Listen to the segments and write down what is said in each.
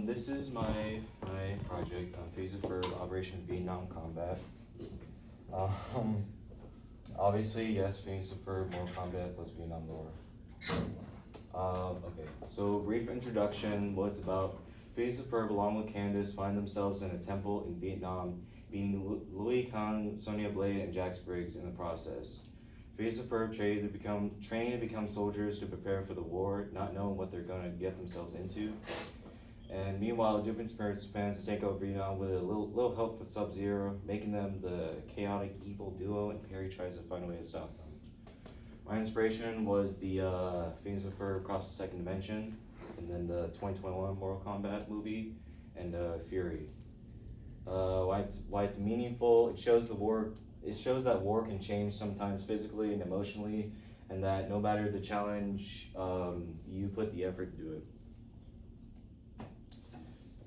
This is my project, Phase of Ferb, Operation Vietnam Combat. Um, Obviously, yes, Phineas and Ferb, more combat plus Vietnam War. Okay, so brief introduction, what it's about. Phineas and Ferb, along with Candace, find themselves in a temple in Vietnam, being Louis Kang, Sonia Blade, and Jax Briggs in the process. Phineas and Ferb train to become soldiers to prepare for the war, not knowing what they're going to get themselves into. And meanwhile, Different Spirits plans to take over Vietnam with a little help from Sub-Zero, making them the chaotic evil duo, and Perry tries to find a way to stop them. My inspiration was the Phineas and Ferb Across the Second Dimension, and then the 2021 Mortal Kombat movie, and Fury. Why it's meaningful? It shows the war. It shows that war can change sometimes physically and emotionally, and that no matter the challenge, you put the effort to do it.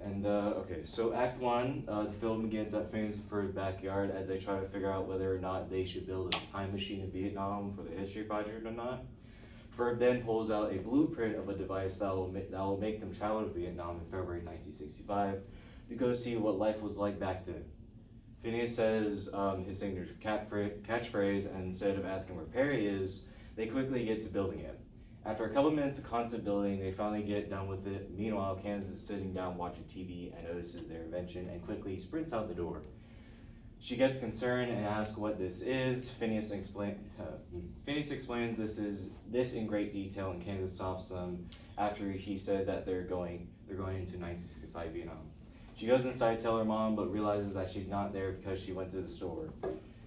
And okay, so Act 1, the film begins at Phineas and Ferb's backyard as they try to figure out whether or not they should build a time machine in Vietnam for the history project or not. Ferb then pulls out a blueprint of a device that will make them travel to Vietnam in February 1965 to go see what life was like back then. Phineas says his signature catchphrase, and instead of asking where Perry is, they quickly get to building it. After a couple minutes of constant building, they finally get done with it. Meanwhile, Candace is sitting down watching TV and notices their invention and quickly sprints out the door. She gets concerned and asks what this is. Phineas explains this in great detail, and Candace stops them after he said that they're going into 1965 Vietnam. She goes inside to tell her mom, but realizes that she's not there because she went to the store.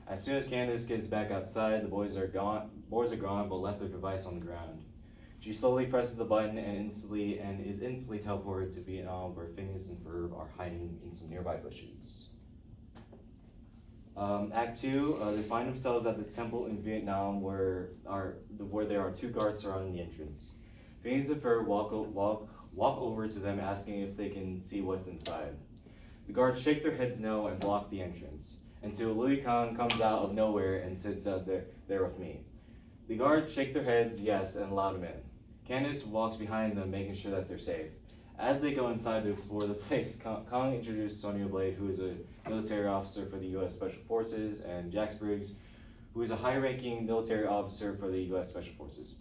As soon as Candace gets back outside, the boys are gone, but left their device on the ground. She slowly presses the button and is instantly teleported to Vietnam, where Phineas and Ferb are hiding in some nearby bushes. Act 2, they find themselves at this temple in Vietnam where there are two guards surrounding the entrance. Phineas and Ferb walk over to them, asking if they can see what's inside. The guards shake their heads no and block the entrance, until Louis Khan comes out of nowhere and sits out there with me. The guards shake their heads yes and allow them in. Candace walks behind them, making sure that they're safe. As they go inside to explore the place, Kong introduced Sonia Blade, who is a military officer for the U.S. Special Forces, and Jax Briggs, who is a high-ranking military officer for the U.S. Special Forces.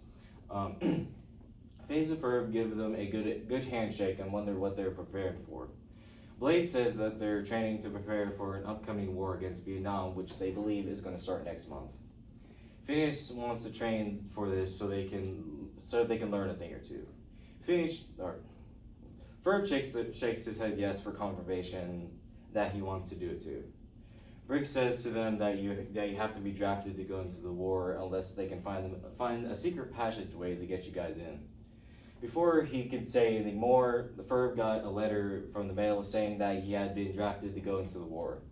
Phineas and Ferb give them a good handshake and wonder what they're preparing for. Blade says that they're training to prepare for an upcoming war against Vietnam, which they believe is going to start next month. Phineas wants to train for this so they can learn a thing or two. Ferb shakes his head yes for confirmation that he wants to do it too. Briggs says to them that you have to be drafted to go into the war unless they can find a secret passageway to get you guys in. Before he could say anything more, the Ferb got a letter from the mail saying that he had been drafted to go into the war.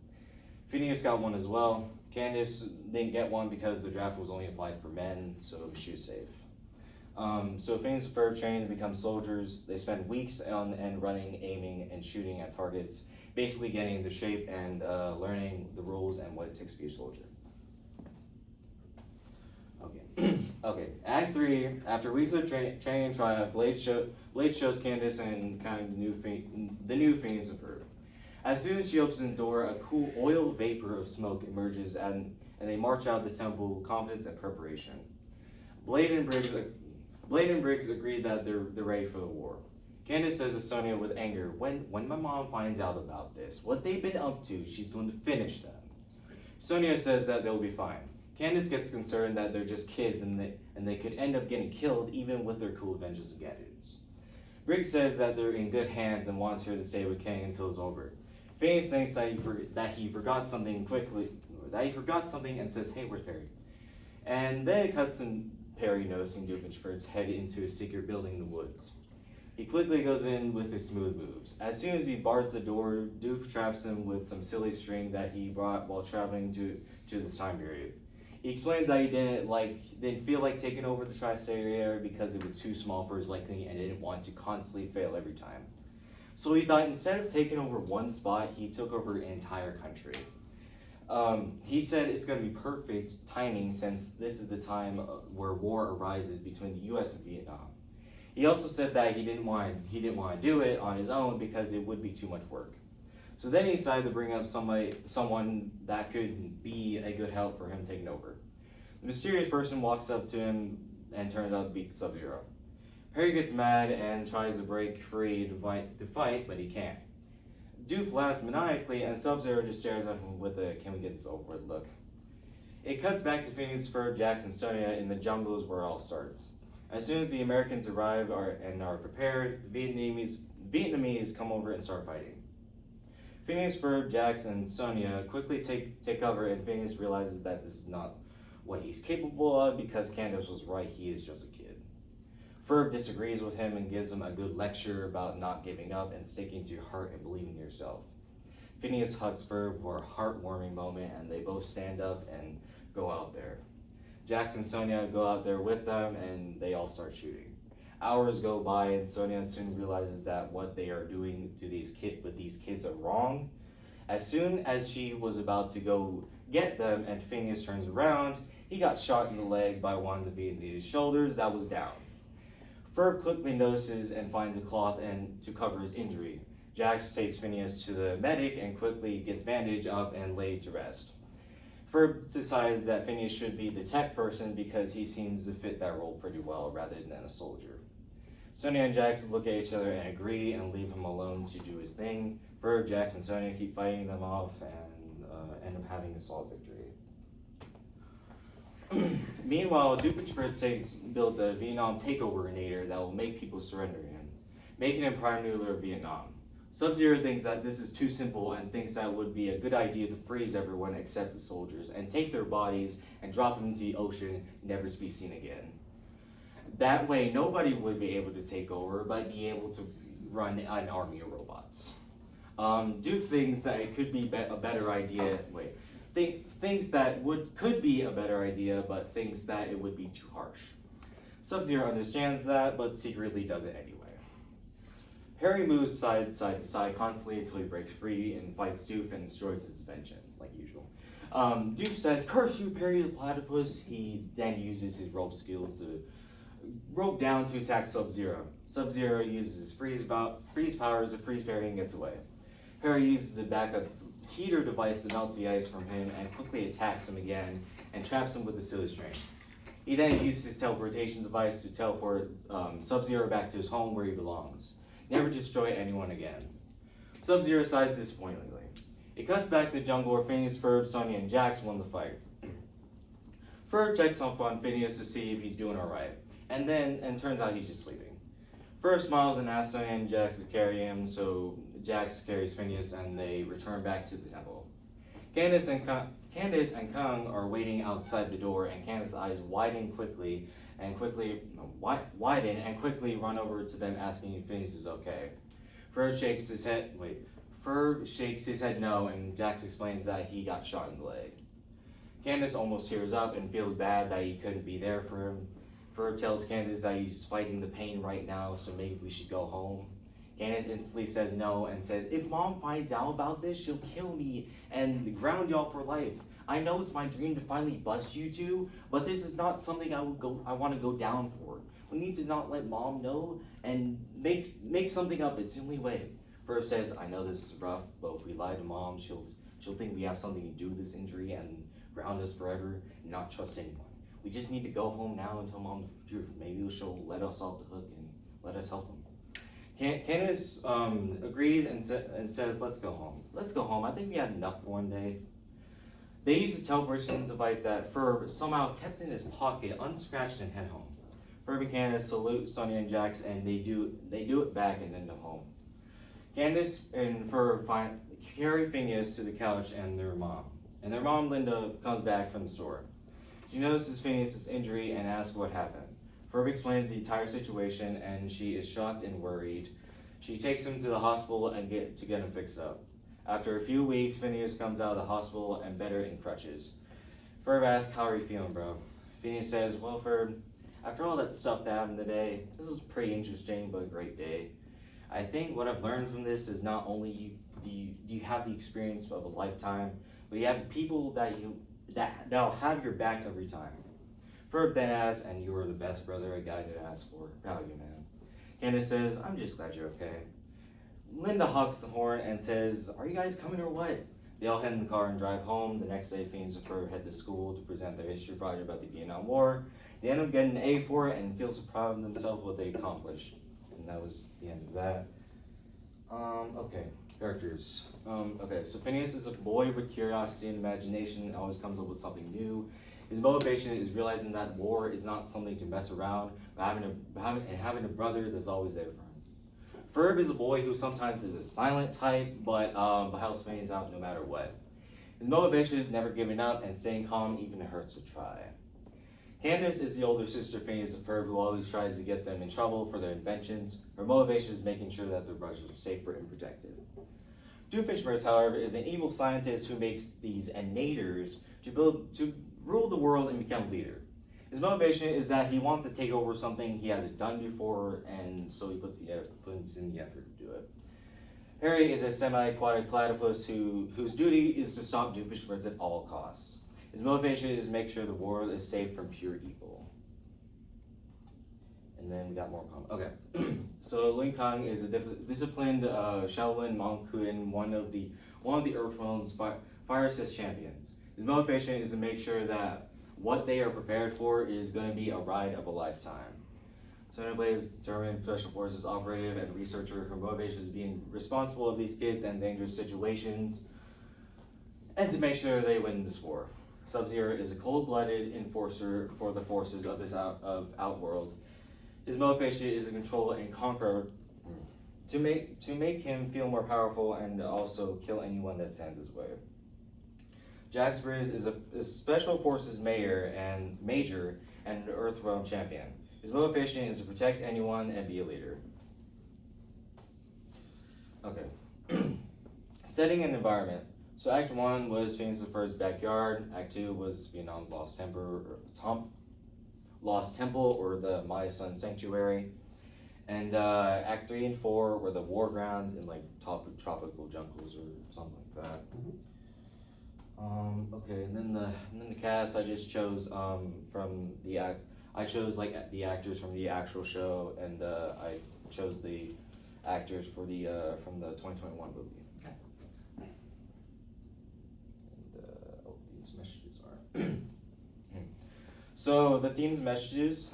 Phineas got one as well. Candace didn't get one because the draft was only applied for men, so she was safe. So Phineas and Ferb train to become soldiers. They spend weeks on end running, aiming, and shooting at targets, basically getting into shape and learning the rules and what it takes to be a soldier. Okay. Act 3. After weeks of training and triumph, Blade shows Candace and kind of the new Phineas and Ferb. As soon as she opens the door, a cool oil vapor of smoke emerges, and they march out of the temple, confidence and preparation. Blade and Briggs agree that they're ready for the war. Candace says to Sonia with anger, when my mom finds out about this, what they've been up to, she's going to finish them. Sonia says that they'll be fine. Candace gets concerned that they're just kids and they could end up getting killed even with their cool inventions and gadgets. Briggs says that they're in good hands and wants her to stay with Kang until it's over. Phineas thinks that he forgot something and says, hey, where's Perry? And then it cuts and Perry, noticing Doofenshmirtz, head into a secret building in the woods. He quickly goes in with his smooth moves. As soon as he bars the door, Doof traps him with some silly string that he brought while traveling to this time period. He explains that he didn't feel like taking over the tri-state area because it was too small for his liking and didn't want to constantly fail every time. So he thought instead of taking over one spot, he took over an entire country. He said it's going to be perfect timing since this is the time where war arises between the U.S. and Vietnam. He also said that he didn't want to do it on his own because it would be too much work. So then he decided to bring up someone that could be a good help for him taking over. The mysterious person walks up to him and turns out to be Sub-Zero. Harry gets mad and tries to break free to fight, but he can't. Doof laughs maniacally, and Sub-Zero just stares at him with a "can we get this over with" look. It cuts back to Phineas, Ferb, Jax, and Sonia in the jungles where it all starts. As soon as the Americans arrive and are prepared, the Vietnamese come over and start fighting. Phineas, Ferb, Jax, and Sonia quickly take cover, and Phineas realizes that this is not what he's capable of because Candace was right, he is just a kid. Ferb disagrees with him and gives him a good lecture about not giving up and sticking to your heart and believing in yourself. Phineas hugs Ferb for a heartwarming moment, and they both stand up and go out there. Jax and Sonia go out there with them, and they all start shooting. Hours go by, and Sonia soon realizes that what they are doing to these kids are wrong. As soon as she was about to go get them, and Phineas turns around, he got shot in the leg by one of the Vietnamese shoulders that was down. Ferb quickly notices and finds a cloth to cover his injury. Jax takes Phineas to the medic and quickly gets bandaged up and laid to rest. Ferb decides that Phineas should be the tech person because he seems to fit that role pretty well rather than a soldier. Sonia and Jax look at each other and agree and leave him alone to do his thing. Ferb, Jax, and Sonia keep fighting them off and end up having a solid victory. Meanwhile, Doofenshmirtz builds a Vietnam takeover-inator that will make people surrender him, making him prime ruler of Vietnam. Sub-Zero thinks that this is too simple and thinks that it would be a good idea to freeze everyone except the soldiers and take their bodies and drop them into the ocean, never to be seen again. That way, nobody would be able to take over, but be able to run an army of robots. Doof thinks that it could be a better idea. Thinks that could be a better idea, but thinks that it would be too harsh. Sub-Zero understands that, but secretly does it anyway. Harry moves side to side constantly until he breaks free and fights Doof and destroys his invention, like usual. Doof says, "Curse you, Perry the Platypus." He then uses his rope skills to rope down to attack Sub-Zero. Sub-Zero uses his freeze powers to freeze Perry and gets away. Perry uses a backup heater device to melt the ice from him and quickly attacks him again and traps him with a silly string. He then uses his teleportation device to teleport Sub-Zero back to his home where he belongs. Never destroy anyone again. Sub-Zero sighs disappointingly. It cuts back to the jungle where Phineas, Ferb, Sonia, and Jax won the fight. Ferb checks up on Phineas to see if he's doing alright, and turns out he's just sleeping. Ferb smiles and asks Sonia and Jax to carry him, so Jax carries Phineas and they return back to the temple. Candace and Kung are waiting outside the door, and Candace's eyes widen and quickly run over to them asking if Phineas is okay. Ferb shakes his head no, and Jax explains that he got shot in the leg. Candace almost tears up and feels bad that he couldn't be there for him. Ferb tells Candace that he's fighting the pain right now, so maybe we should go home. Candace instantly says no and says, "If Mom finds out about this, she'll kill me and ground y'all for life. I know it's my dream to finally bust you two, but this is not something I want to go down for. We need to not let Mom know and make something up. It's the only way." Ferb says, "I know this is rough, but if we lie to Mom, she'll think we have something to do with this injury and ground us forever and not trust anyone. We just need to go home now and tell Mom the truth. Maybe she'll let us off the hook and let us help them." Candace agrees and says, "Let's go home. Let's go home. I think we had enough for one day." They use his teleportation device that Ferb somehow kept in his pocket, unscratched, and head home. Ferb and Candace salute Sonia and Jax, and they do it back and end up home. Candace and Ferb carry Phineas to the couch and their mom. And their mom, Linda, comes back from the store. She notices Phineas' injury and asks what happened. Ferb explains the entire situation, and she is shocked and worried. She takes him to the hospital and get him fixed up. After a few weeks, Phineas comes out of the hospital and better in crutches. Ferb asks, "How are you feeling, bro?" Phineas says, "Well, Ferb, after all that stuff that happened today, this was a pretty interesting but a great day. I think what I've learned from this is not only do you have the experience of a lifetime, but you have people that'll have your back every time." Ferb then asks, "And you were the best brother a guy could ask for. Proud of you, man." Candace says, I'm just glad you're okay. Linda honks the horn and says, are you guys coming or what? They all head in the car and drive home. The next day, Phineas and Ferb head to school to present their history project about the Vietnam War. They end up getting an A for it and feel so proud of themselves what they accomplished. And that was the end of that. Okay, characters. Okay, so Phineas is a boy with curiosity and imagination and always comes up with something new. His motivation is realizing that war is not something to mess around, but having a brother that's always there for him. Ferb is a boy who sometimes is a silent type, but helps Phineas out no matter what. His motivation is never giving up and staying calm even if it hurts to try. Candace is the older sister of Phineas and Ferb who always tries to get them in trouble for their inventions. Her motivation is making sure that their brothers are safer and protected. Doofenshmirtz, however, is an evil scientist who makes these innators to rule the world and become leader. His motivation is that he wants to take over something he hasn't done before, and so he puts in the effort to do it. Harry is a semi-aquatic platypus whose duty is to stop Doofenshmirtz at all costs. His motivation is to make sure the world is safe from pure evil. And then we got more comments. Okay, so Ling Kong is a disciplined Shaolin monk and one of the Earthrealm's Fire Assist champions. His motivation is to make sure that what they are prepared for is going to be a ride of a lifetime. Sonya Blaze, German Special Forces operative and researcher. Her motivation is being responsible of these kids and dangerous situations, and to make sure they win this war. Sub-Zero is a cold-blooded enforcer for the forces of this Outworld. His motivation is to control and conquer, to make him feel more powerful and also kill anyone that stands his way. Jaxbriz is a Special Forces major and Earthrealm champion. His motivation is to protect anyone and be a leader. Okay. Setting and environment. So Act 1 was Phineas and Ferb's backyard. Act 2 was Vietnam's Lost Temple or the Maya Sun Sanctuary. And Act 3 and 4 were the war grounds in like tropical jungles or something like that. Okay, and then the cast I just chose from the I chose like the actors from the actual show, and I chose the actors for the from the 2021 movie. Okay. And these messages are. So the theme's messages: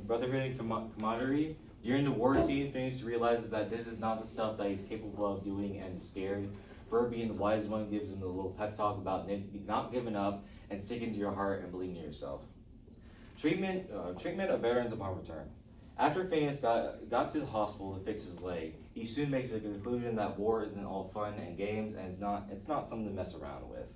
brotherhood and camaraderie. During the war scene, Phineas realizes that this is not the stuff that he's capable of doing and is scared. Ferb, being the wise one, gives him a little pep talk about not giving up and sticking to your heart and believing in yourself. Treatment of veterans upon return. After Phineas got to the hospital to fix his leg, he soon makes a conclusion that war isn't all fun and games, and it's not something to mess around with.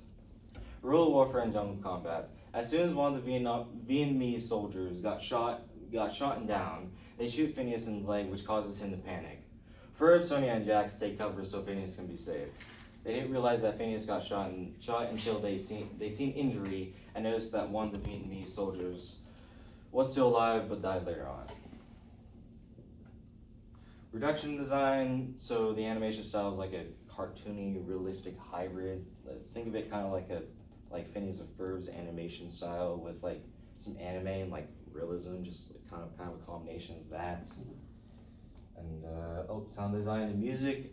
Guerrilla warfare and jungle combat. As soon as one of the Vietnamese soldiers got shot and down, they shoot Phineas in the leg, which causes him to panic. Ferb, Sonya, and Jax take cover so Phineas can be safe. They didn't realize that Phineas got shot until they seen injury and noticed that one of the Vietnamese soldiers was still alive but died later on. Production design, so the animation style is like a cartoony, realistic hybrid. Think of it kind of like Phineas and Ferb's animation style with like some anime and like realism, just kind of a combination of that. And sound design and music.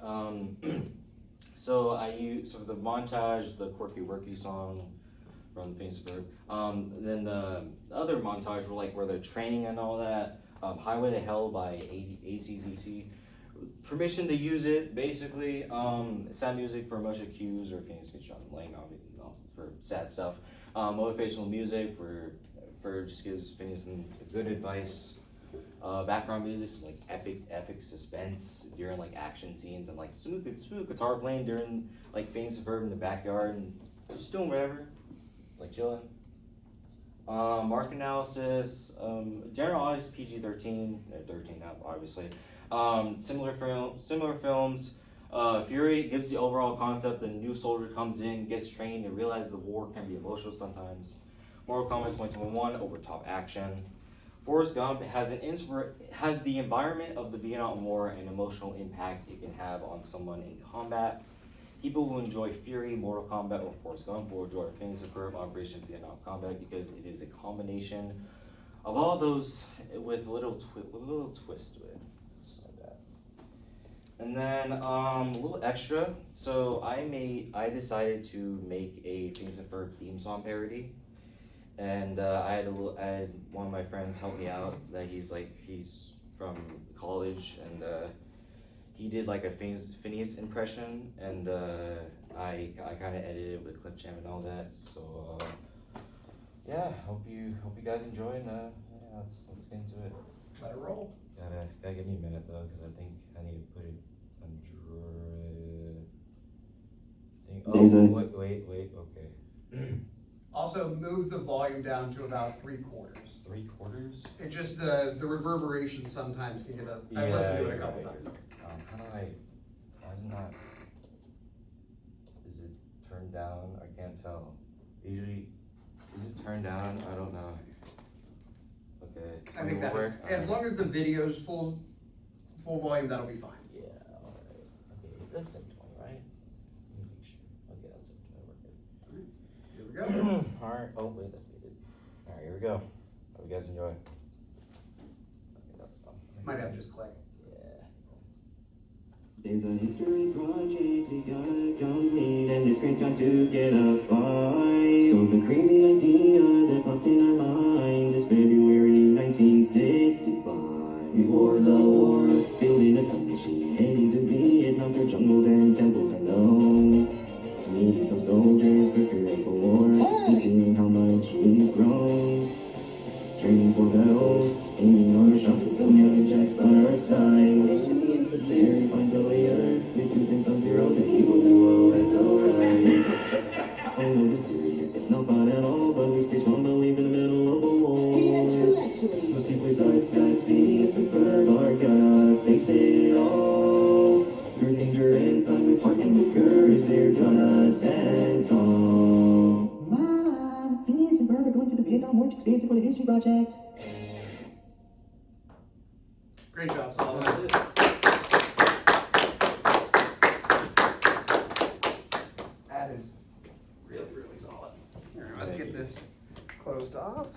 So I use for the montage, the Quirky Worky song from Phineas and Ferb. Then the other montage were like where they're training and all that. Highway to Hell by ACDC. Permission to use it, basically. Sound music for emotional cues or Phineas gets shot in laying on for sad stuff. Motivational music where Ferb just gives Phineas some good advice. Background music, some like epic suspense during like action scenes, and like smooth guitar playing during like Phineas and Ferb in the backyard and just doing whatever, like chilling. Mark analysis, general audience PG-13, 13 now obviously. Similar films. Fury gives the overall concept. The new soldier comes in, gets trained, and realizes the war can be emotional sometimes. Mortal Kombat 2021, over top action. Forrest Gump has the environment of the Vietnam War and emotional impact it can have on someone in combat. People who enjoy Fury, Mortal Kombat, or Forrest Gump will enjoy Phineas and Ferb Operation Vietnam Combat because it is a combination of all those with a little twist to it. So And then a little extra. So I decided to make a Phineas and Ferb theme song parody, and I had one of my friends help me out. That he's from college, and he did like a Phineas impression, and I kind of edited it with Clip Jam and all that. So yeah, hope you guys enjoy, and yeah, let's get into it. Let it roll. Gotta give me a minute though, because I think I need to put it on wait, okay. Also, move the volume down to about 3/4. 3/4? It just the reverberation sometimes can get a. I've listened to it a couple times. How do why is it not? Is it turned down? I can't tell. Usually, is it turned down? I don't know. Okay. I think that work. as long as the video's full volume, that'll be fine. Yeah. All right. Okay. That's 720, right? Let me make sure. Okay, that's 720. Here we go. All right. Oh wait, that's muted. All right, here we go. Hope you guys enjoy. Okay, that's Might have just click. Yeah. There's a history project we gotta complete, and this grant's got to get a 5. So the crazy idea that popped in our minds is February 1965. Before the war, building a time machine, heading to Vietnam through jungles and temples unknown. Meeting some soldiers, preparing for war, and seeing how much we've grown. Training for battle, aiming our shots at Sonya and Jax by our side. This should be interesting. Harry finds a layer, with proof in Sub-Zero, the evil duo, that's alright. Oh no, be serious, it's not fun at all, but we stay strong, believe in the middle of a wall. Hey, that's true, actually. So stick with us, guys, Phineas and Ferb are gonna face it all. Through danger and time, with heart and with courage, they're gonna stand tall. Mom, Phineas and Ferb are going to the Vietnam War to experience it for the history project. Great job, Solomon. That's it. That is really, really solid. All right, let's get this closed off.